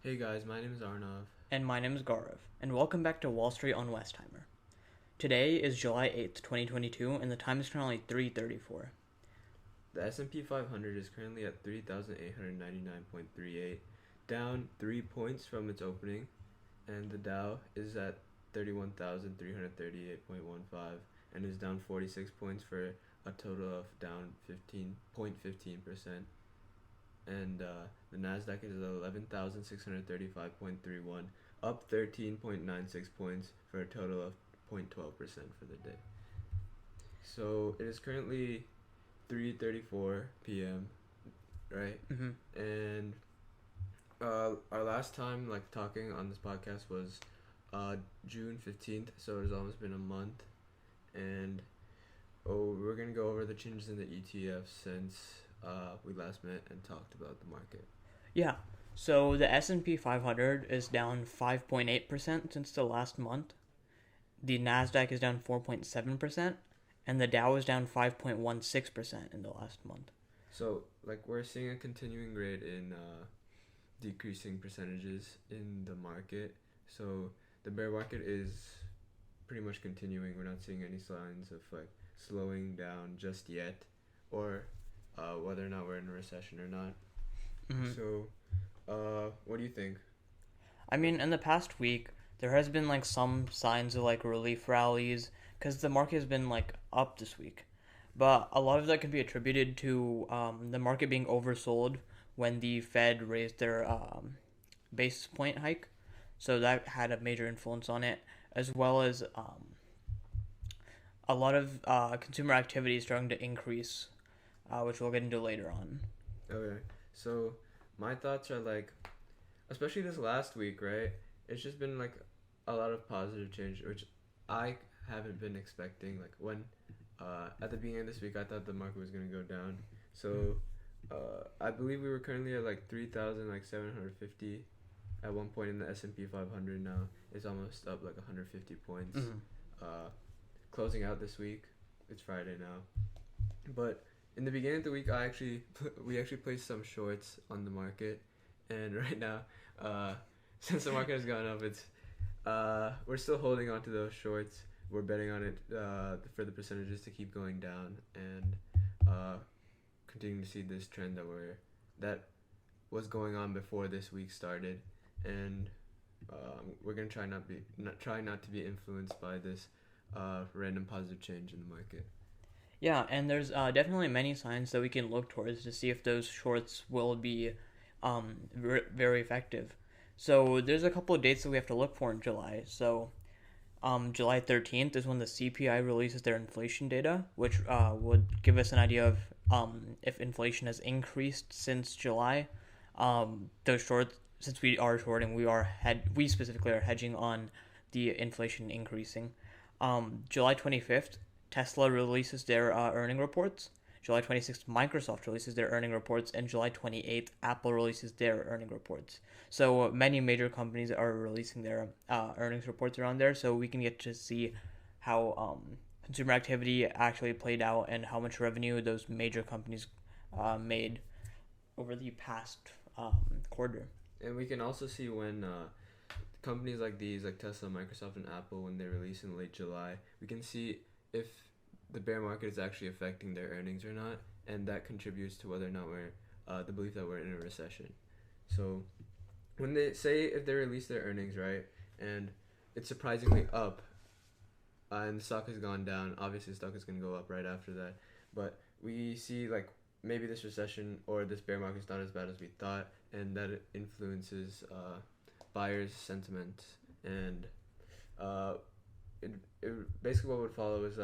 Hey guys, my name is Aarnav. And my name is Gaurav, and welcome back to Wall Street on Westheimer. Today is July 8th, 2022, and the time is currently 3:34. The S&P 500 is currently at 3,899.38, down 3 points from its opening, and the Dow is at 31,338.15 and is down 46 points for a total of down 15.15%. And the Nasdaq is at 11,635.31, up 13.96 points for a total of 0.12% for the day. So it is currently 3:34 p.m. right? Mm-hmm. And our last time talking on this podcast was June 15th, so it has almost been a month. And we're gonna go over the changes in the ETF since we last met and talked about the market. Yeah, so the S&P 500 is down 5.8% since the last month. The Nasdaq is down 4.7%, and the Dow is down 5.16% in the last month. So we're seeing a continuing rate in decreasing percentages in the market. So the bear market is pretty much continuing. We're not seeing any signs of slowing down just yet, or whether or not we're in a recession or not. Mm-hmm. So, what do you think? I mean, in the past week, there has been some signs of relief rallies because the market has been up this week, but a lot of that can be attributed to the market being oversold when the Fed raised their basis point hike, so that had a major influence on it, as well as a lot of consumer activity is starting to increase, which we'll get into later on. Okay, so my thoughts are especially this last week, right? It's just been a lot of positive change, which I haven't been expecting. When at the beginning of this week, I thought the market was gonna go down. So I believe we were currently at 3,750 at one point in the S&P 500. Now it's almost up 150 points. Mm-hmm. Closing out this week, it's Friday now, but in the beginning of the week, we actually placed some shorts on the market, and right now, since the market has gone up, we're still holding on to those shorts. We're betting on it for the percentages to keep going down, and continuing to see this trend that was going on before this week started, and we're gonna try not to be influenced by this random positive change in the market. Yeah, and there's definitely many signs that we can look towards to see if those shorts will be very effective. So there's a couple of dates that we have to look for in July. So July 13th is when the CPI releases their inflation data, which would give us an idea of if inflation has increased since July. Those shorts, since we are shorting, we specifically are hedging on the inflation increasing. July 25th, Tesla releases their earning reports. July 26th, Microsoft releases their earning reports, and July 28th, Apple releases their earning reports. So many major companies are releasing their earnings reports around there, so we can get to see how consumer activity actually played out and how much revenue those major companies made over the past quarter. And we can also see when companies like these, like Tesla, Microsoft, and Apple, when they release in late July, we can see if the bear market is actually affecting their earnings or not, and that contributes to whether or not we're the belief that we're in a recession. So when if they release their earnings, right, and it's surprisingly up, and the stock has gone down, obviously the stock is going to go up right after that, but we see maybe this recession or this bear market is not as bad as we thought, and that it influences buyers' sentiment, and it basically what would follow is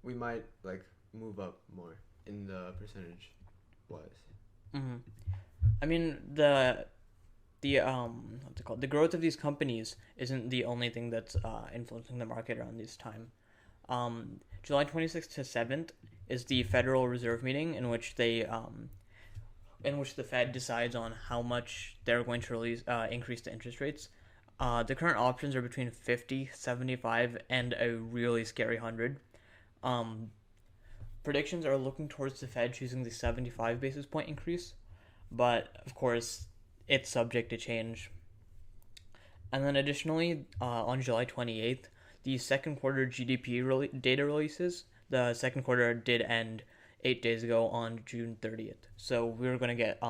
we might move up more in the percentage wise. Mm-hmm. I mean the what's it called? The growth of these companies isn't the only thing that's influencing the market around this time. July 26th to 7th is the Federal Reserve meeting in which the Fed decides on how much they're going to increase the interest rates. The current options are between 50, 75, and a really scary 100. Predictions are looking towards the Fed choosing the 75 basis point increase. but of course, it's subject to change. And then additionally, on July 28th, the second quarter GDP data releases. The second quarter did end 8 days ago on June 30th. So we're going to get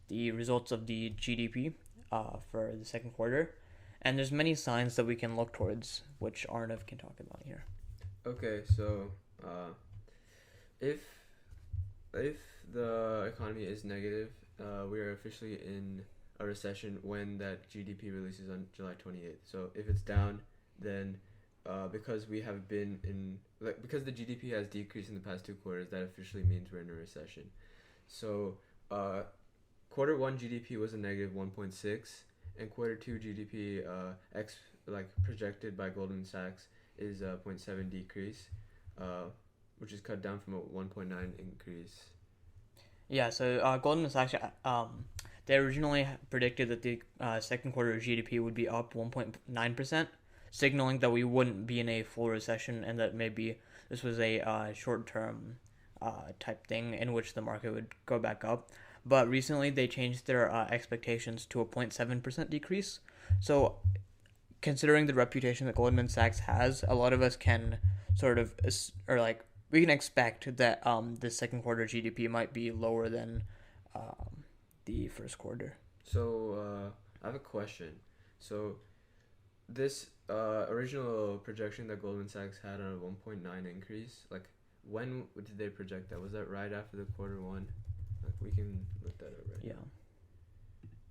the results of the GDP for the second quarter. And there's many signs that we can look towards, which Aarnav can talk about here. Okay, so if if the economy is negative, we are officially in a recession when that GDP releases on July 28th. So if it's down, then because we have been in because the GDP has decreased in the past 2 quarters, that officially means we're in a recession. So quarter one GDP was a negative 1.6, and quarter two GDP projected by Goldman Sachs is a 0.7 decrease, which is cut down from a 1.9 increase. Yeah, so Goldman Sachs, they originally predicted that the second quarter GDP would be up 1.9%, signaling that we wouldn't be in a full recession and that maybe this was a short-term type thing in which the market would go back up. But recently they changed their expectations to a 0.7% decrease. So considering the reputation that Goldman Sachs has, a lot of us can sort of, we can expect that the second quarter GDP might be lower than the first quarter. So I have a question. So this original projection that Goldman Sachs had on a 1.9 increase, like when did they project that? Was that right after the quarter one? Like we can look that up right now.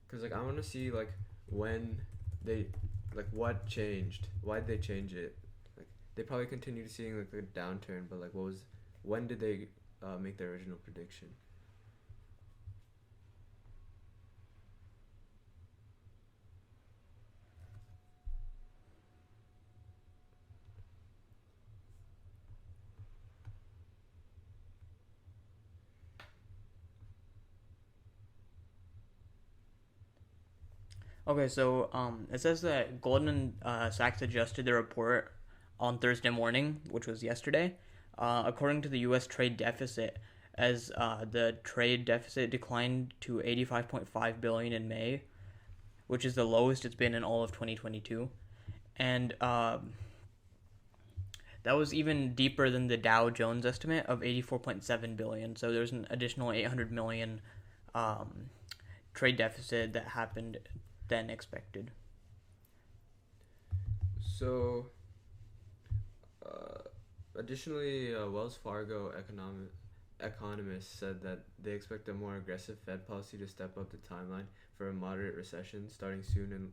Because like I want to see like when they like what changed. Why did they change it? Like they probably continued seeing like a downturn, but like when did they make their original prediction? Okay, so it says that Goldman Sachs adjusted their report on Thursday morning, which was yesterday, according to the U.S. trade deficit, as the trade deficit declined to $85.5 billion in May, which is the lowest it's been in all of 2022, and that was even deeper than the Dow Jones estimate of 84.7 billion. So there's an additional 800 million trade deficit that happened than expected. So, additionally, Wells Fargo economists said that they expect a more aggressive Fed policy to step up the timeline for a moderate recession starting soon, and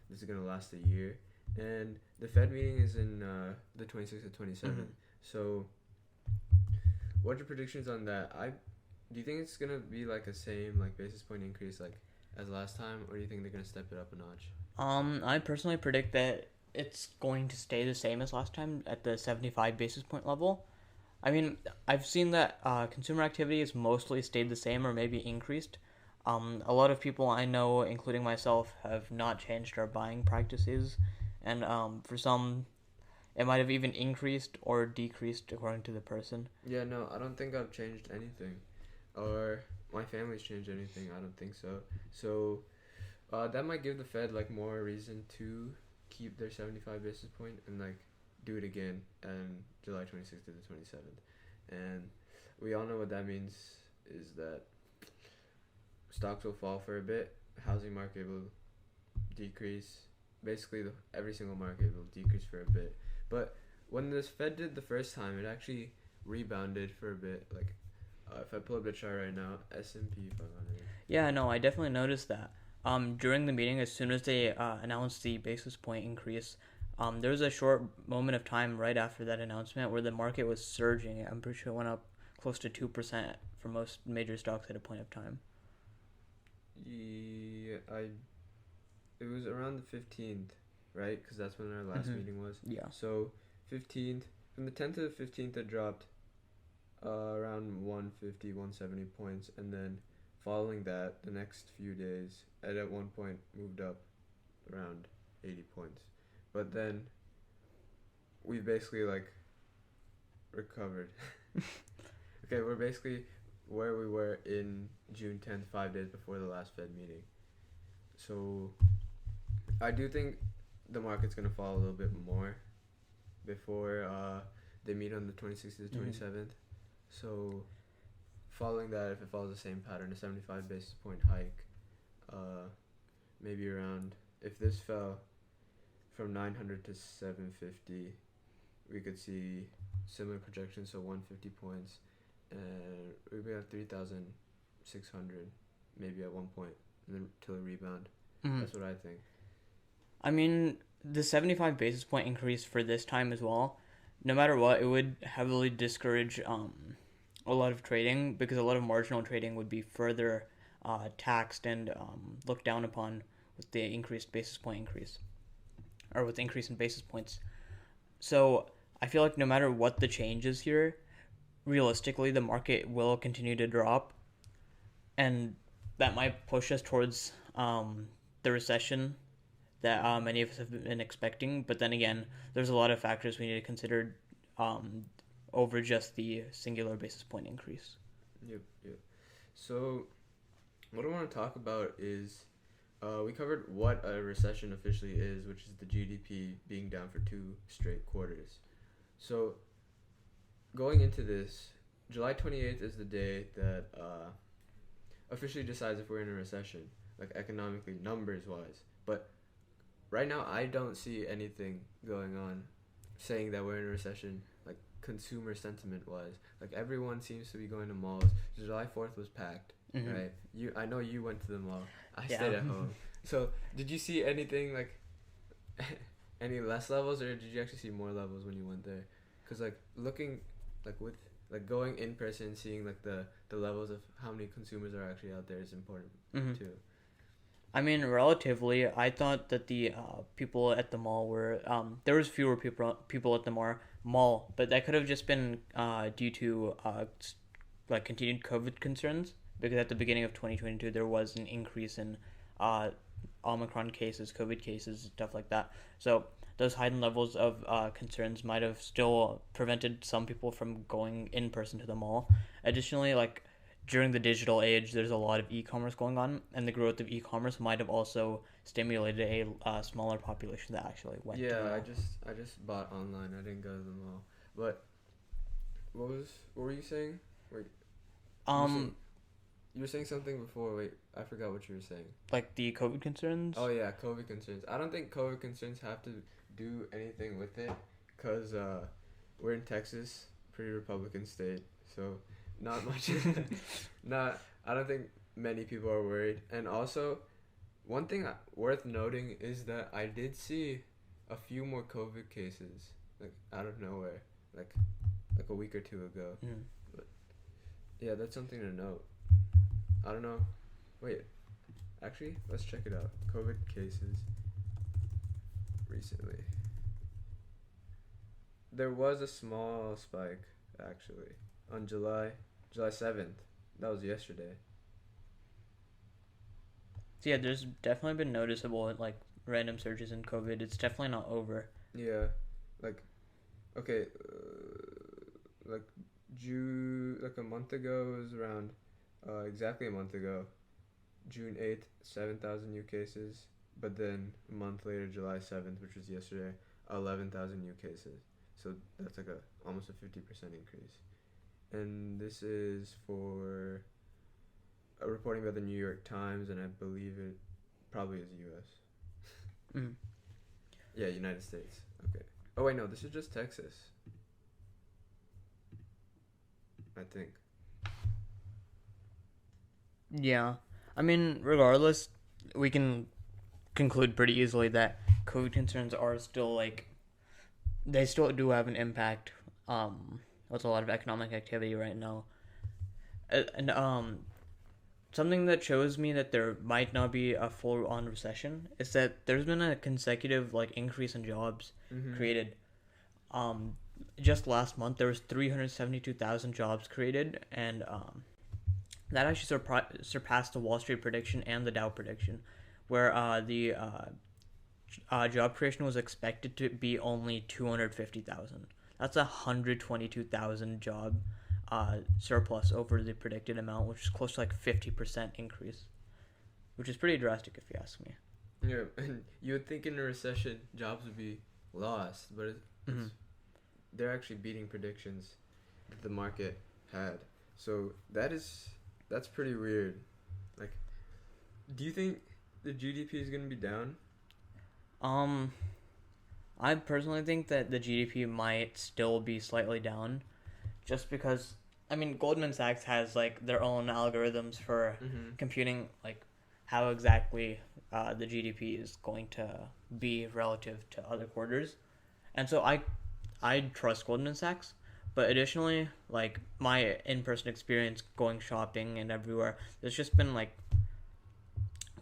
this is going to last a year. And the Fed meeting is in the 26th to 27th. Mm-hmm. So, what are your predictions on that? Do you think it's going to be like a same like basis point increase like as last time, or do you think they're going to step it up a notch? I personally predict that it's going to stay the same as last time at the 75 basis point level. I mean, I've seen that consumer activity has mostly stayed the same or maybe increased. A lot of people I know, including myself, have not changed our buying practices, and for some, it might have even increased or decreased according to the person. Yeah, no, I don't think I've changed anything, or my family's changed anything. I don't think so. So that might give the Fed like more reason to keep their 75 basis point and like do it again on July 26th to the 27th. And we all know what that means is that stocks will fall for a bit, housing market will decrease. Basically, every single market will decrease for a bit. But when this Fed did the first time, it actually rebounded for a bit. Like if I pull up the chart right now, S&P 500. Yeah, no, I definitely noticed that. During the meeting, as soon as they announced the basis point increase, there was a short moment of time right after that announcement where the market was surging. I'm pretty sure it went up close to 2% for most major stocks at a point of time. Yeah, it was around the 15th, right? Because that's when our last meeting was. Yeah. So 15th, from the 10th to the 15th, it dropped around 150, 170 points, and then following that, the next few days, it at one point moved up around 80 points. But then we basically like recovered. Okay, we're basically where we were in June 10th, 5 days before the last Fed meeting. So I do think the market's gonna fall a little bit more before they meet on the 26th to the 27th. So following that, if it follows the same pattern, a 75 basis point hike, maybe around, if this fell from 900 to 750, we could see similar projections, so 150 points, and we'd be at 3,600 maybe at one point, and then till a rebound. That's what I think. I mean, the 75 basis point increase for this time as well, no matter what, it would heavily discourage a lot of trading, because a lot of marginal trading would be further taxed and looked down upon with the increased basis point increase, or with the increase in basis points. So I feel like no matter what the change is here, realistically the market will continue to drop, and that might push us towards the recession that many of us have been expecting. But then again, there's a lot of factors we need to consider over just the singular basis point increase. Yep. So what I want to talk about is we covered what a recession officially is, which is the GDP being down for 2 straight quarters. So going into this, July 28th is the day that officially decides if we're in a recession, like economically, numbers wise. But right now I don't see anything going on saying that we're in a recession, like consumer sentiment wise. Like everyone seems to be going to malls. July 4th was packed, right? I know you went to the mall. I stayed at home. So did you see anything like any less levels, or did you actually see more levels when you went there? Because like looking like with like going in person, seeing like the levels of how many consumers are actually out there is important too. I mean, relatively, I thought that the people at the mall were there was fewer people at the mall, but that could have just been due to like continued COVID concerns, because at the beginning of 2022 there was an increase in Omicron cases, COVID cases, stuff like that. So those heightened levels of concerns might have still prevented some people from going in person to the mall. Additionally, like during the digital age, there's a lot of e-commerce going on, and the growth of e-commerce might have also stimulated a smaller population that actually went. Yeah, I just bought online. I didn't go to the mall. But what were you saying? Wait. You were saying something before. Wait, I forgot what you were saying. Like the COVID concerns? Oh yeah, COVID concerns. I don't think COVID concerns have to do anything with it, cause we're in Texas, pretty Republican state, so not much. I don't think many people are worried. And also, one thing worth noting is that I did see a few more COVID cases, like out of nowhere, like a week or two ago. But yeah, that's something to note. I don't know. Wait, actually, let's check it out. COVID cases recently. There was a small spike, actually, on July 7th. That was yesterday. So yeah, there's definitely been noticeable like random surges in COVID. It's definitely not over. Yeah, like, okay, like a month ago, it was around, exactly a month ago, June 8th, 7,000 new cases. But then a month later, July 7th, which was yesterday, 11,000 new cases. So that's like almost a 50% increase. And this is for a reporting by the New York Times, and I believe it probably is U.S. Yeah, United States. Okay. Oh wait, no, this is just Texas, I think. Yeah, I mean, regardless, we can conclude pretty easily that COVID concerns are still like, they still do have an impact. With a lot of economic activity right now, and something that shows me that there might not be a full-on recession is that there's been a consecutive like increase in jobs created. Just last month there was 372,000 jobs created, and that actually surpassed the Wall Street prediction and the Dow prediction, where the job creation was expected to be only 250,000. That's 122,000 job surplus over the predicted amount, which is close to like 50% increase, which is pretty drastic if you ask me. Yeah, and you would think in a recession jobs would be lost, but they're actually beating predictions that the market had. So that's pretty weird. Like, do you think the GDP is gonna be down? I personally think that the GDP might still be slightly down, just because I mean Goldman Sachs has like their own algorithms for computing like how exactly the GDP is going to be relative to other quarters, and so I trust Goldman Sachs. But additionally, like my in-person experience going shopping and everywhere, there's just been like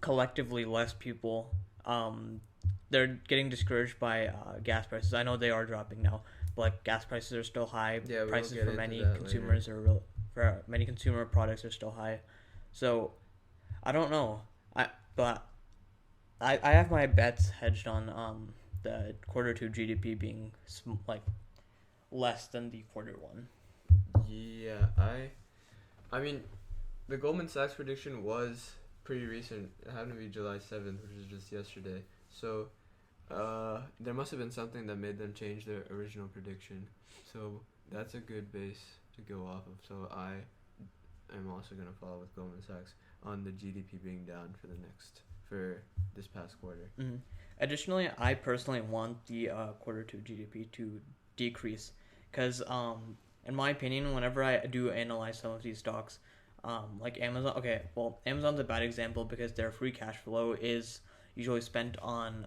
collectively less people. They're getting discouraged by gas prices. I know they are dropping now, but like gas prices are still high. Yeah, prices for many consumers for many consumer products are still high. So I don't know. I have my bets hedged on the quarter two GDP being like less than the quarter one. Yeah, I mean, the Goldman Sachs prediction was pretty recent. It happened to be July 7th, which is just yesterday. So, there must have been something that made them change their original prediction. So, that's a good base to go off of. So, I am also going to follow with Goldman Sachs on the GDP being down for this past quarter. Mm-hmm. Additionally, I personally want the quarter two GDP to decrease because, in my opinion, whenever I do analyze some of these stocks, like Amazon, okay, well, Amazon's a bad example because their free cash flow is usually spent on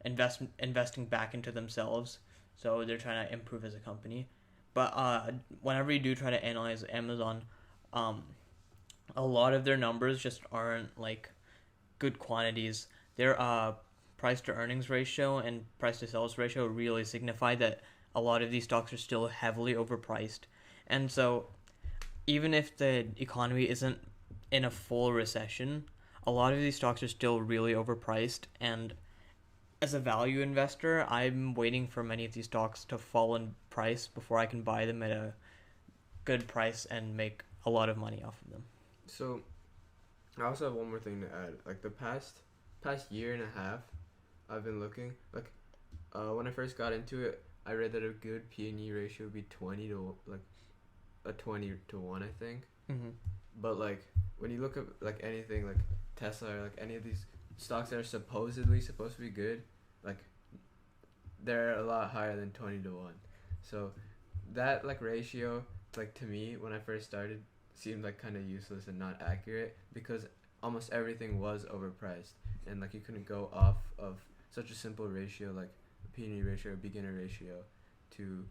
investing back into themselves, so they're trying to improve as a company. But whenever you do try to analyze Amazon, a lot of their numbers just aren't like good quantities. Their price to earnings ratio and price to sales ratio really signify that a lot of these stocks are still heavily overpriced. And so even if the economy isn't in a full recession, a lot of these stocks are still really overpriced. And as a value investor, I'm waiting for many of these stocks to fall in price before I can buy them at a good price and make a lot of money off of them. So I also have one more thing to add. Like the past year and a half, I've been looking. Like when I first got into it, I read that a good P&E ratio would be 20 to 1, I think. Mm-hmm. But like when you look at like anything like Tesla or like any of these stocks that are supposedly supposed to be good, like they're a lot higher than 20 to 1. So that like ratio, like to me when I first started, seemed like kind of useless and not accurate because almost everything was overpriced and like you couldn't go off of such a simple ratio like a P&E ratio or beginner ratio to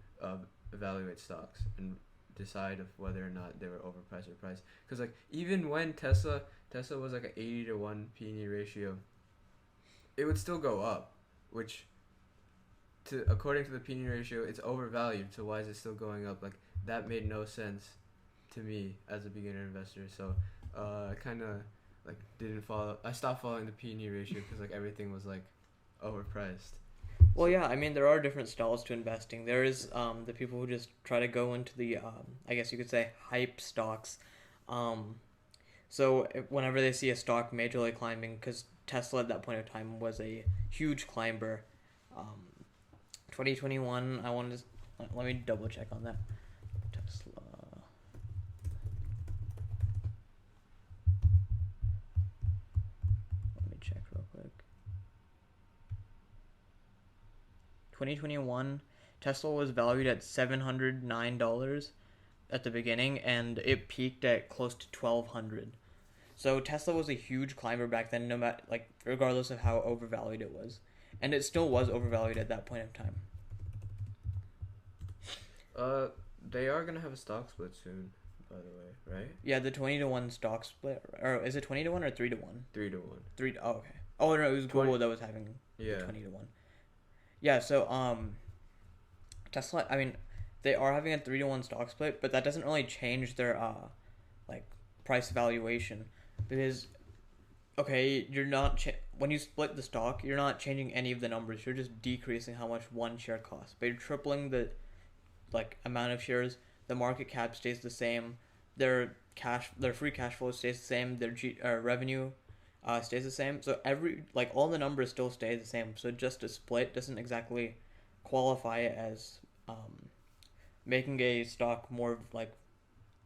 evaluate stocks and decide of whether or not they were overpriced or priced. Because like even when Tesla was like an 80 to 1 P&E ratio, it would still go up, which according to the P&E ratio it's overvalued. So why is it still going up? Like that made no sense to me as a beginner investor. So I kind of like didn't follow. I stopped following the P&E ratio because like everything was like overpriced. Well, yeah, I mean, there are different styles to investing. There is the people who just try to go into the, I guess you could say, hype stocks. So whenever they see a stock majorly climbing, because Tesla at that point of time was a huge climber. 2021, I wanted to, let me double check on that. Tesla. Let me check real quick. 2021, Tesla was valued at $709 at the beginning, and it peaked at close to $1,200. So Tesla was a huge climber back then, no matter like regardless of how overvalued it was, and it still was overvalued at that point in time. They are gonna have a stock split soon, by the way, right? Yeah, the 20 to 1 stock split, or is it 20 to 1 or 3 to 1? 3 to 1. 3 to, oh, okay. Oh no, it was 20, Google that was having 20 to 1. Yeah, so Tesla, I mean, they are having a 3 to 1 stock split, but that doesn't really change their like price valuation because okay, you're not when you split the stock, you're not changing any of the numbers. You're just decreasing how much one share costs, but you're tripling the like amount of shares the market cap stays the same, their free cash flow stays the same, their revenue stays the same. So all the numbers still stay the same. So just a split doesn't exactly qualify it as making a stock more of like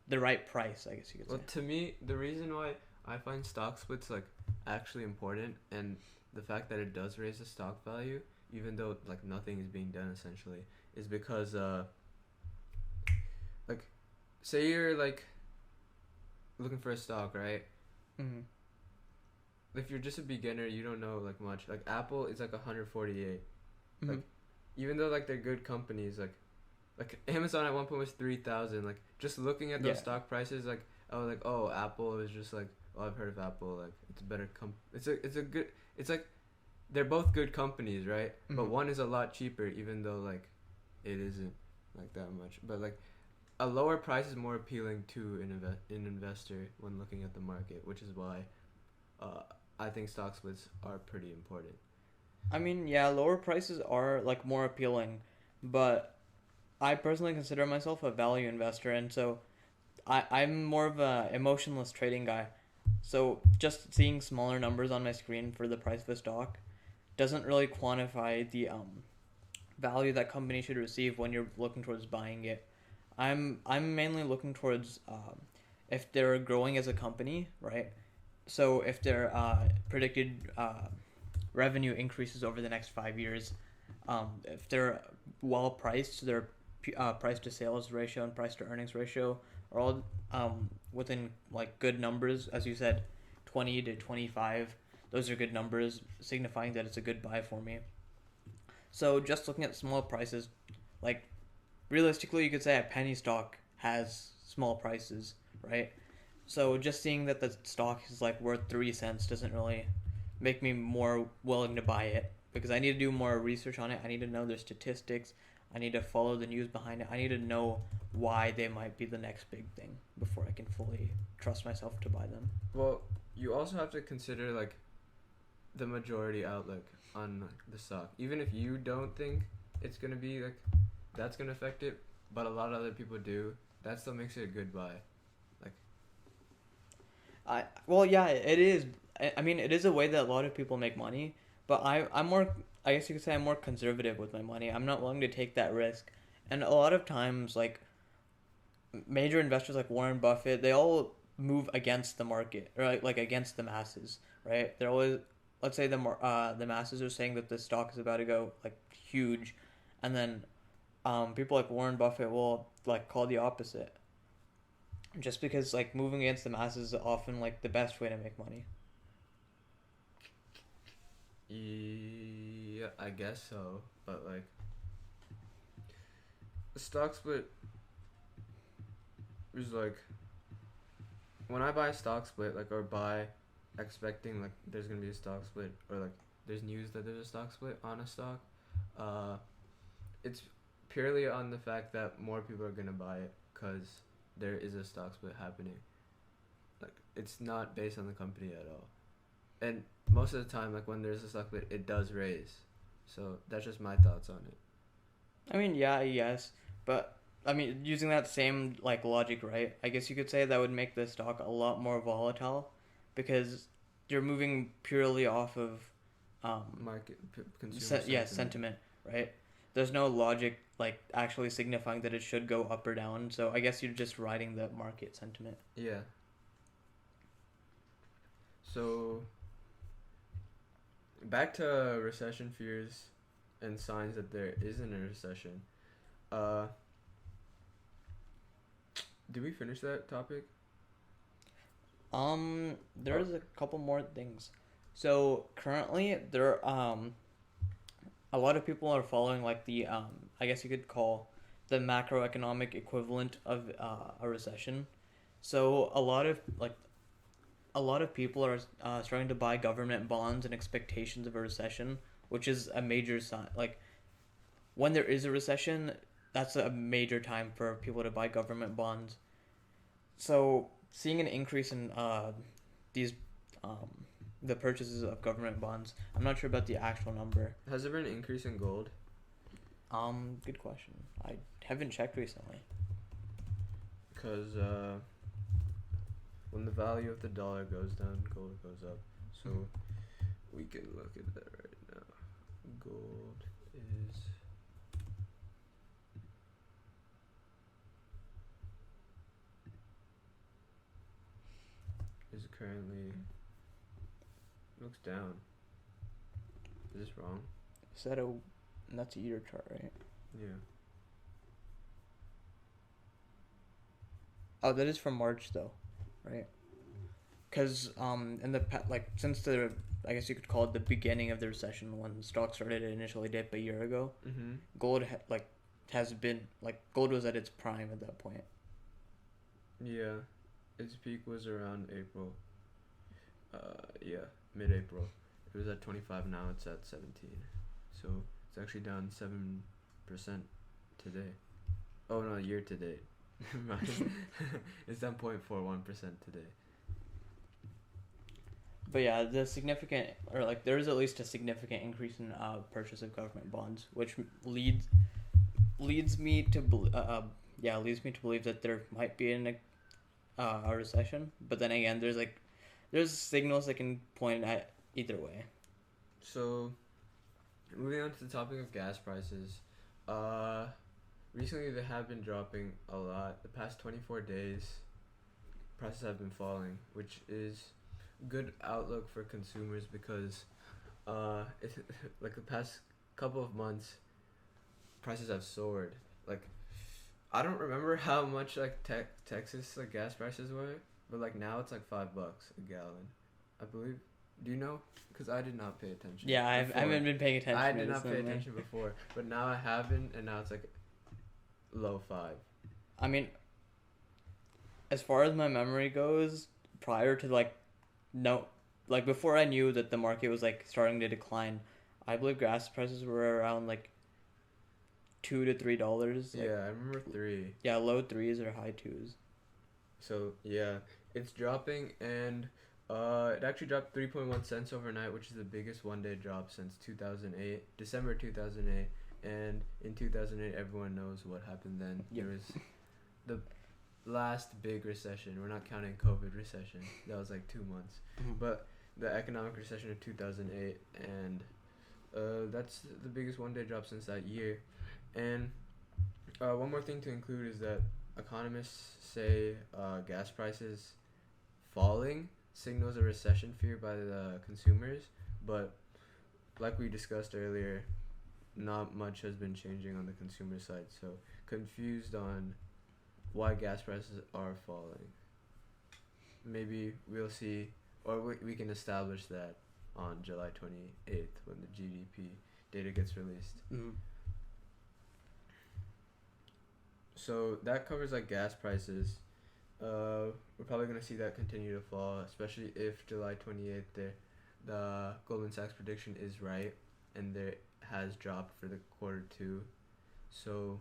the right price, I guess you could say. Well, to me, the reason why I find stock splits like actually important, and the fact that it does raise the stock value, even though like nothing is being done essentially, is because like say you're like looking for a stock, right? Mm-hmm. If you're just a beginner, you don't know like much. Like Apple is like 148. Mm-hmm. Like even though like they're good companies, like Amazon at one point was 3,000. Like just looking at those stock prices, like I was like, oh, Apple is just like, oh, I've heard of Apple. Like it's a better it's a good. It's like they're both good companies, right? Mm-hmm. But one is a lot cheaper, even though like it isn't like that much. But like a lower price is more appealing to an investor when looking at the market, which is why I think stock splits are pretty important. I mean, yeah, lower prices are like more appealing, but I personally consider myself a value investor, and so I'm more of a emotionless trading guy. So just seeing smaller numbers on my screen for the price of a stock doesn't really quantify the value that company should receive when you're looking towards buying it. I'm mainly looking towards if they're growing as a company, right? So if their predicted revenue increases over the next 5 years, if they're well priced, their price to sales ratio and price to earnings ratio are all within like good numbers, as you said, 20 to 25. Those are good numbers, signifying that it's a good buy for me. So just looking at small prices, like realistically, you could say a penny stock has small prices, right? So just seeing that the stock is like worth 3 cents doesn't really make me more willing to buy it, because I need to do more research on it. I need to know their statistics. I need to follow the news behind it. I need to know why they might be the next big thing before I can fully trust myself to buy them. Well, you also have to consider like the majority outlook on like, the stock. Even if you don't think it's gonna be like that's gonna affect it, but a lot of other people do, that still makes it a good buy. Well, yeah, it is. I mean, it is a way that a lot of people make money, but I'm more, I guess you could say I'm more conservative with my money. I'm not willing to take that risk. And a lot of times, like, major investors like Warren Buffett, they all move against the market, or like against the masses, right? They're always, let's say the masses are saying that the stock is about to go, like, huge, and then people like Warren Buffett will, like, call the opposite. Just because like moving against the masses is often like the best way to make money. Yeah, I guess so. But like the stock split is like when I buy a stock split, like or buy expecting like there's gonna be a stock split, or like there's news that there's a stock split on a stock, it's purely on the fact that more people are gonna buy it because there is a stock split happening. Like it's not based on the company at all, and most of the time, like when there's a stock split, it does raise. So that's just my thoughts on it. I mean, yeah, yes, but I mean, using that same like logic, right? I guess you could say that would make the stock a lot more volatile, because you're moving purely off of market consumer sentiment, right? There's no logic like actually signifying that it should go up or down. So I guess you're just riding the market sentiment. Yeah. So back to recession fears and signs that there isn't a recession. Did we finish that topic? There's a couple more things. So currently there a lot of people are following like the I guess you could call the macroeconomic equivalent of a recession. So a lot of people are starting to buy government bonds in expectations of a recession, which is a major sign. Like when there is a recession, that's a major time for people to buy government bonds. So seeing an increase in these the purchases of government bonds. I'm not sure about the actual number. Has there been an increase in gold? Good question. I haven't checked recently. because when the value of the dollar goes down, gold goes up. So we can look at that right now. Gold is currently looks down. Is this wrong? Is that that's a year chart, right? Yeah. Oh, that is from March though, right? Because in the since the, I guess you could call it the beginning of the recession, when stocks started to initially dip a year ago, gold has been gold was at its prime at that point. Yeah, its peak was around April. Yeah, mid-April. It was at 25. Now it's at 17. So it's actually down 7% today. Oh no, year to date. It's down 0.41% today. But yeah, the significant, or there is at least a significant increase in purchase of government bonds, which leads me to believe that there might be a recession. But then again, there's signals that can point at either way. So, moving on to the topic of gas prices, recently they have been dropping a lot. The past 24 days, prices have been falling, which is good outlook for consumers because the past couple of months, prices have soared. I don't remember how much Texas gas prices were, but now it's $5 a gallon, I believe. Do you know? Because I did not pay attention. Yeah, I haven't been paying attention. I did not pay attention before, but now I have been, and now it's low 5. I mean, as far as my memory goes, prior to before I knew that the market was starting to decline, I believe gas prices were around $2 to $3. Yeah, I remember 3. Yeah, low 3s or high 2s. So yeah, it's dropping, and it actually dropped 3.1 cents overnight, which is the biggest one-day drop since 2008, December 2008. And in 2008, everyone knows what happened then. Yep. There was the last big recession. We're not counting COVID recession. That was 2 months. Mm-hmm. But the economic recession of 2008, and that's the biggest one-day drop since that year. And one more thing to include is that economists say gas prices falling signals a recession fear by the consumers, but like we discussed earlier, not much has been changing on the consumer side, so confused on why gas prices are falling. Maybe we'll see, or we can establish that on July 28th when the GDP data gets released. Mm-hmm. So that covers gas prices. We're probably going to see that continue to fall, especially if July 28th the Goldman Sachs prediction is right and there has dropped for the quarter 2. So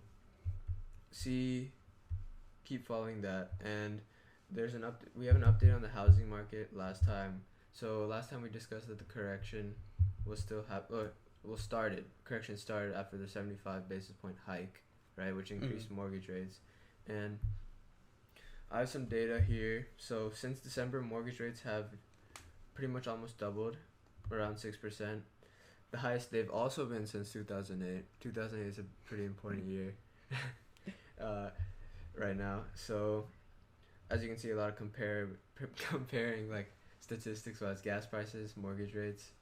keep following that. And there's we have an update on the housing market last time. So last time we discussed that the correction was still correction started after the 75 basis point hike, right, which increased mortgage rates. And I have some data here. So since December, mortgage rates have pretty much almost doubled, around 6%. The highest they've also been since 2008. 2008 is a pretty important year right now. So as you can see, a lot of comparing statistics wise, gas prices, mortgage rates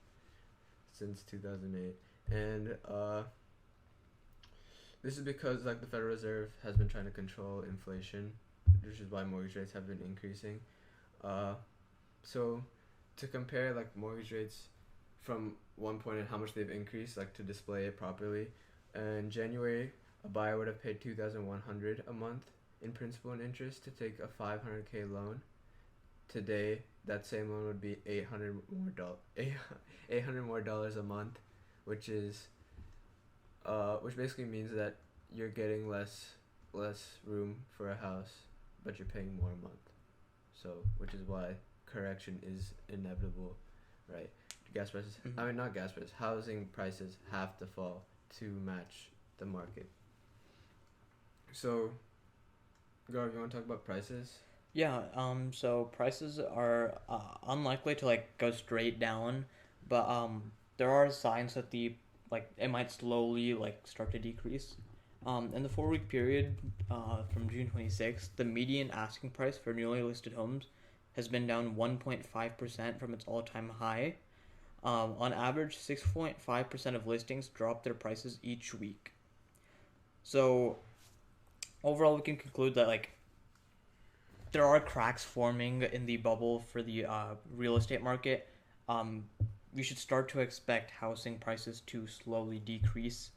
since 2008. And this is because the Federal Reserve has been trying to control inflation, which is why mortgage rates have been increasing. So to compare mortgage rates from one point and how much they've increased, to display it properly, in January a buyer would have paid $2,100 a month in principal and interest to take a $500K loan. Today that same loan would be $800 more a month, which basically means that you're getting less room for a house, but you're paying more a month. So, which is why correction is inevitable, right? Gas prices, not gas prices, housing prices have to fall to match the market. So, Gaurav, you want to talk about prices? Yeah, so prices are unlikely to like go straight down, but there are signs that the like it might slowly like start to decrease. In the 4 week period from June 26th, the median asking price for newly listed homes has been down 1.5% from its all-time high. On average, 6.5% of listings drop their prices each week. So overall, we can conclude that like there are cracks forming in the bubble for the real estate market. Um, we should start to expect housing prices to slowly decrease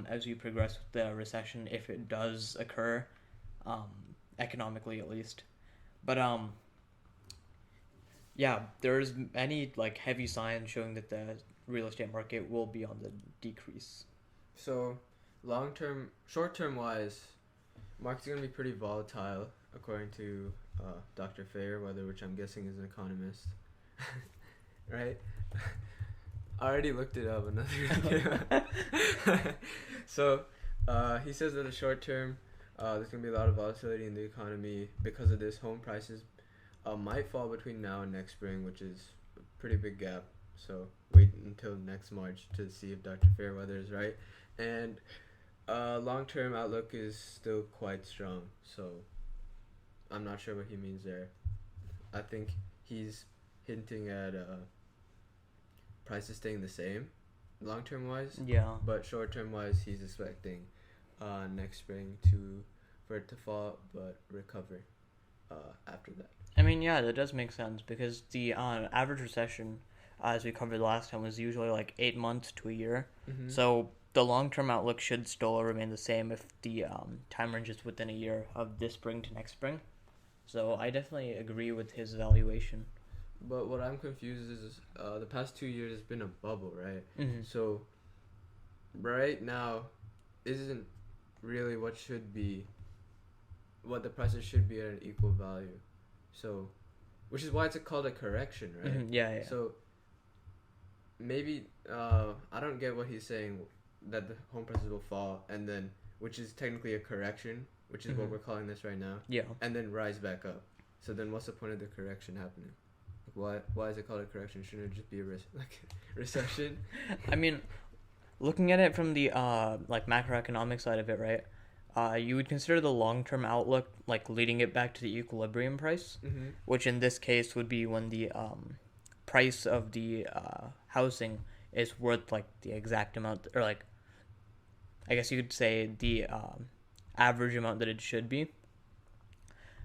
as we progress with the recession, if it does occur, um, economically at least. But yeah, there's many like heavy signs showing that the real estate market will be on the decrease. So, short term wise, market's gonna be pretty volatile, according to Dr. Fairweather, which I'm guessing is an economist, right? I already looked it up. So, he says that the short term, there's gonna be a lot of volatility in the economy because of this. Home prices might fall between now and next spring, which is a pretty big gap. So wait until next March to see if Dr. Fairweather is right. And long-term outlook is still quite strong. So I'm not sure what he means there. I think he's hinting at prices staying the same, long-term wise. Yeah. But short-term wise, he's expecting next spring for it to fall but recover after that. I mean, yeah, that does make sense because the average recession, as we covered last time, was usually like 8 months to a year. Mm-hmm. So the long-term outlook should still remain the same if the time range is within a year of this spring to next spring. So I definitely agree with his evaluation. But what I'm confused is the past 2 years has been a bubble, right? Mm-hmm. So right now isn't really what the prices should be at an equal value. So, which is why it's called a correction, right? Mm-hmm. Yeah. So maybe I don't get what he's saying, that the home prices will fall and then, which is technically a correction, which is what we're calling this right now. Yeah. And then rise back up. So then what's the point of the correction happening? Why is it called a correction? Shouldn't it just be a recession? I mean, looking at it from the like macroeconomic side of it, right? You would consider the long-term outlook like leading it back to the equilibrium price, Mm-hmm. which in this case would be when the price of the housing is worth like the exact amount, or like I guess you could say the average amount that it should be.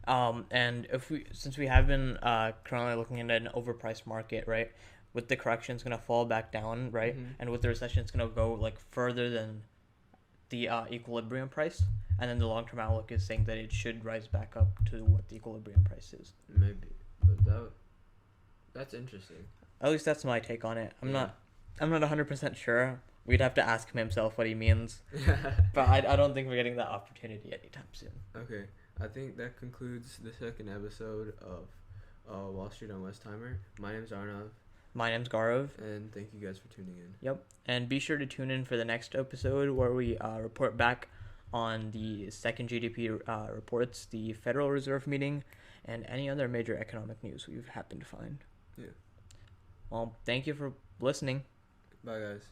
And since we have been currently looking at an overpriced market, right, with the correction it's gonna fall back down, right, Mm-hmm. and with the recession it's gonna go like further than the equilibrium price, and then the long-term outlook is saying that it should rise back up to what the equilibrium price is. Maybe, but that's interesting. At least that's my take on it. I'm not 100% sure. We'd have to ask him himself what he means, but I don't think we're getting that opportunity anytime soon. Okay, I think that concludes the second episode of Wall Street on Westheimer. My name's Aarnav. My name's Gaurav. And thank you guys for tuning in. Yep. And be sure to tune in for the next episode where we report back on the second GDP reports, the Federal Reserve meeting, and any other major economic news we've happened to find. Yeah. Well, thank you for listening. Bye, guys.